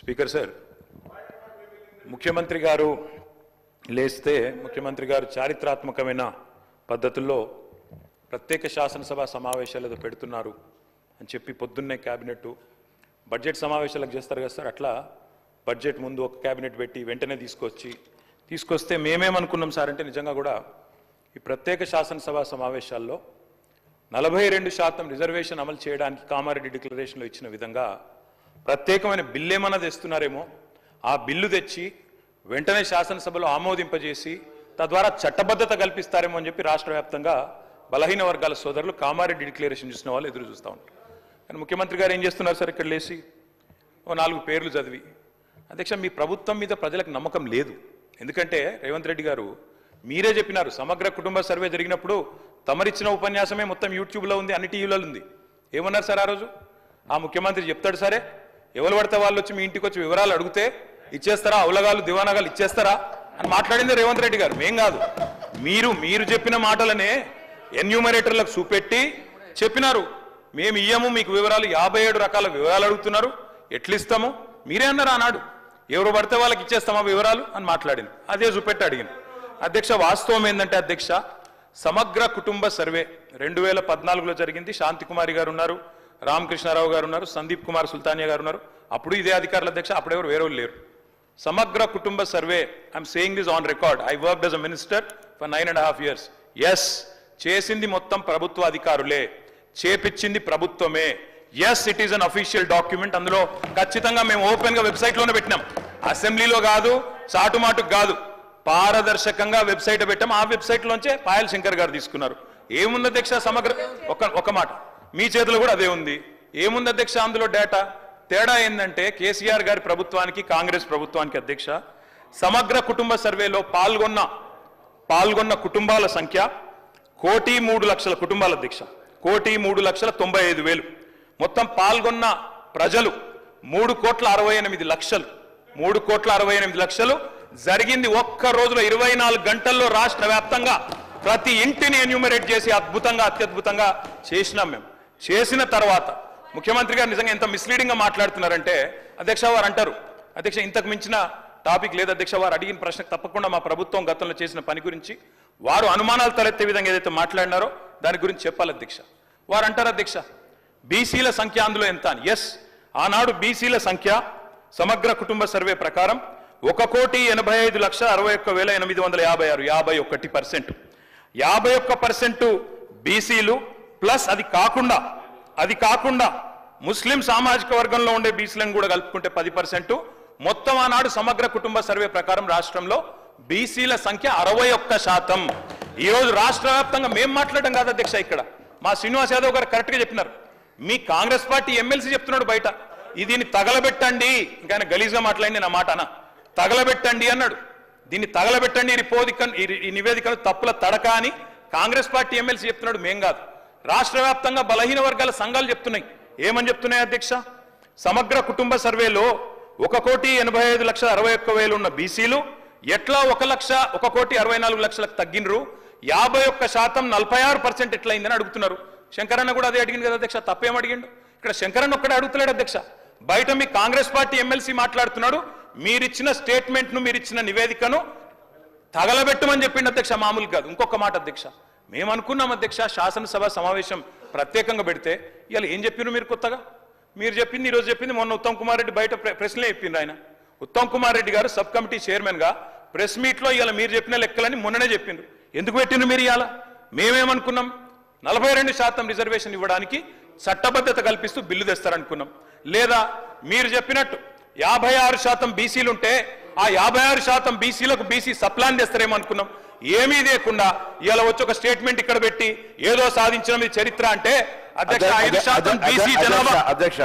Speaker sir, ముఖ్యమంత్రి గారు లేస్తే ముఖ్యమంత్రి గారు చారిత్రాత్మకమైన పద్ధతుల్లో ప్రత్యేక శాసనసభ సమావేశాలు పెడుతున్నారు అని చెప్పి పొద్దున్నే క్యాబినెట్ బడ్జెట్ సమావేశాలకు చేస్తారు కదా సార్, అట్లా బడ్జెట్ ముందు ఒక క్యాబినెట్ పెట్టి వెంటనే తీసుకొస్తే మేమేమనుకున్నాం సార్ అంటే నిజంగా కూడా ఈ ప్రత్యేక శాసనసభ సమావేశాల్లో 42% రిజర్వేషన్ అమలు చేయడానికి కామారెడ్డి డిక్లరేషన్లో ఇచ్చిన విధంగా ప్రత్యేకమైన బిల్లు ఏమన్నా తెస్తున్నారేమో, ఆ బిల్లు తెచ్చి వెంటనే శాసనసభలో ఆమోదింపజేసి తద్వారా చట్టబద్ధత కల్పిస్తారేమో అని చెప్పి రాష్ట్ర వ్యాప్తంగా బలహీన వర్గాల సోదరులు కామారెడ్డి డిక్లరేషన్ చూసిన వాళ్ళు ఎదురు చూస్తూ ఉంటారు. కానీ ముఖ్యమంత్రి గారు ఏం చేస్తున్నారు సార్, ఇక్కడ లేచి ఓ 4 పేర్లు చదివి, అధ్యక్ష మీ ప్రభుత్వం మీద ప్రజలకు నమ్మకం లేదు. ఎందుకంటే రేవంత్ రెడ్డి గారు మీరే చెప్పినారు, సమగ్ర కుటుంబ సర్వే జరిగినప్పుడు తమరిచ్చిన ఉపన్యాసమే మొత్తం యూట్యూబ్లో ఉంది, అన్ని టీవీలలో ఉంది. ఏమన్నారు సార్ ఆ రోజు? ఆ ముఖ్యమంత్రి చెప్తాడు సరే, ఎవరు పడితే వాళ్ళు వచ్చి మీ ఇంటికి వచ్చి వివరాలు అడిగితే ఇచ్చేస్తారా, అవలగాలు దివానాగాలు ఇచ్చేస్తారా అని మాట్లాడింది రేవంత్ రెడ్డి గారు, మేం కాదు. మీరు చెప్పిన మాటలనే ఎన్యూమరేటర్లకు చూపెట్టి చెప్పినారు, మేము ఇయ్యము మీకు వివరాలు, 57 రకాల వివరాలు అడుగుతున్నారు, ఎట్లిస్తాము మీరే అన్నారు ఆనాడు, ఎవరు పడితే వాళ్ళకి ఇచ్చేస్తామా వివరాలు అని మాట్లాడింది. అదే చూపెట్టి అడిగింది. అధ్యక్ష వాస్తవం ఏంటంటే అధ్యక్ష, సమగ్ర కుటుంబ సర్వే 2014లో జరిగింది. శాంతికుమారి గారు ఉన్నారు, రామకృష్ణారావు గారు ఉన్నారు, సందీప్ కుమార్ సుల్తానియా గారు ఉన్నారు. అప్పుడు ఇదే అధికారులు అధ్యక్ష, అప్పుడెవరు వేరే లేరు. సమగ్ర కుటుంబ survey, I'm saying this on record, I worked as a minister for 9.5 years. Yes, చేసింది మొత్తం ప్రభుత్వ అధికారులే, చేపించింది ప్రభుత్వమే. Yes, it is an official document. అందులో ఖచ్చితంగా మేము ఓపెన్ గా వెబ్సైట్ లోనే పెట్టినాం, అసెంబ్లీలో కాదు, చాటుమాటుకు కాదు, పారదర్శకంగా వెబ్సైట్ పెట్టాం. ఆ వెబ్సైట్ లోంచే పాయల్ శంకర్ గారు తీసుకున్నారు. ఏముంది అధ్యక్ష సమగ్ర, ఒక మాట మీ చేతిలో కూడా అదే ఉంది. ఏముంది అధ్యక్ష అందులో డేటా? తేడా ఏంటంటే కేసీఆర్ గారి ప్రభుత్వానికి కాంగ్రెస్ ప్రభుత్వానికి అధ్యక్ష, సమగ్ర కుటుంబ సర్వేలో పాల్గొన్న కుటుంబాల సంఖ్య 1,03,00,000 కుటుంబాల అధ్యక్ష, 1,03,95,000. మొత్తం పాల్గొన్న ప్రజలు 3,68,00,000. 3,68,00,000 జరిగింది ఒక్క రోజులో 24 గంటల్లో రాష్ట్ర వ్యాప్తంగా ప్రతి ఇంటిని ఎన్యూమరేట్ చేసి అత్యద్భుతంగా చేసినాం. మేము చేసిన తర్వాత ముఖ్యమంత్రి గారు నిజంగా ఎంత మిస్లీడింగ్ గా మాట్లాడుతున్నారంటే అధ్యక్ష, వారు అంటారు అధ్యక్ష ఇంతకు మించిన టాపిక్ లేదు అధ్యక్ష, వారు అడిగిన ప్రశ్నకు తప్పకుండా మా ప్రభుత్వం గతంలో చేసిన పని గురించి వారు అనుమానాలు తలెత్తే విధంగా ఏదైతే మాట్లాడినారో దాని గురించి చెప్పాలి అధ్యక్ష. వారు అంటారు అధ్యక్ష బీసీల సంఖ్య అందులో ఎంత అని. ఎస్, ఆనాడు బీసీల సంఖ్య సమగ్ర కుటుంబ సర్వే ప్రకారం 1,85,61,856, 51%. 51% బీసీలు ప్లస్ అది కాకుండా ముస్లిం సామాజిక వర్గంలో ఉండే బీసీలను కూడా కలుపుకుంటే 10%. మొత్తం ఆనాడు సమగ్ర కుటుంబ సర్వే ప్రకారం రాష్ట్రంలో బీసీల సంఖ్య 61%. ఈ రోజు రాష్ట్ర వ్యాప్తంగా మేము మాట్లాడడం కాదు అధ్యక్ష, ఇక్కడ మా శ్రీనివాస్ యాదవ్ గారు కరెక్ట్ గా చెప్పినారు. మీ కాంగ్రెస్ పార్టీ ఎమ్మెల్సీ చెప్తున్నాడు బయట, దీన్ని తగలబెట్టండి, ఇంకా ఆయన గలీజ్గా మాట్లాడింది నా మాట అన్న, తగలబెట్టండి అన్నాడు. దీన్ని తగలబెట్టండి, ఈ నివేదికను తప్పుల తడక అని కాంగ్రెస్ పార్టీ ఎమ్మెల్సీ చెప్తున్నాడు, మేం కాదు. రాష్ట్ర వ్యాప్తంగా బలహీన వర్గాల సంఘాలు చెప్తున్నాయి. ఏమని చెప్తున్నాయి అధ్యక్ష? సమగ్ర కుటుంబ సర్వేలో 1,85,61,000 ఉన్న బీసీలు ఎట్లా 1,64,00,000 తగ్గినరు, 51% 46% ఎట్లయిందని అడుగుతున్నారు. శంకరన్న కూడా అదే అడిగింది కదా అధ్యక్ష, తప్పేం అడిగిండు? ఇక్కడ శంకరన్న ఒక్కడే అడుగుతలేడు అధ్యక్ష, బయట మీ కాంగ్రెస్ పార్టీ ఎమ్మెల్సీ మాట్లాడుతున్నాడు, మీరిచ్చిన స్టేట్మెంట్ను మీరిచ్చిన నివేదికను తగలబెట్టమని చెప్పిండు అధ్యక్ష, మామూలు కాదు. ఇంకొక మాట అధ్యక్ష, మేము అనుకున్నాం అధ్యక్ష శాసనసభ సమావేశం ప్రత్యేకంగా పెడితే, ఇవాళ ఏం చెప్పినారు మీరు కొత్తగా? మీరు చెప్పింది ఈరోజు చెప్పింది మొన్న ఉత్తమ్ కుమార్ రెడ్డి బయట ప్రెస్లే చెప్పిండ్రు. ఆయన ఉత్తమ్ కుమార్ రెడ్డి గారు సబ్ కమిటీ చైర్మన్ గా ప్రెస్ మీట్ లో ఇవాళ మీరు చెప్పిన లెక్కలని మొన్ననే చెప్పిండ్రు. ఎందుకు పెట్టిండ్రు మీరు? ఇవాళ మేమేమనుకున్నాం, 42% రిజర్వేషన్ ఇవ్వడానికి చట్టబద్ధత కల్పిస్తూ బిల్లు తెస్తారనుకున్నాం. లేదా మీరు చెప్పినట్టు 56% బీసీలు ఉంటే ఆ 56% బీసీలకు బీసీ సప్లాన్ చేస్తారేమో అనుకున్నాం. ఏమీ లేకుండా ఇలా వచ్చి ఒక స్టేట్మెంట్ ఇక్కడ పెట్టి ఏదో సాధించడం ఇది చరిత్ర అంటే అధ్యక్ష 5% బీసీ జనాభా అధ్యక్ష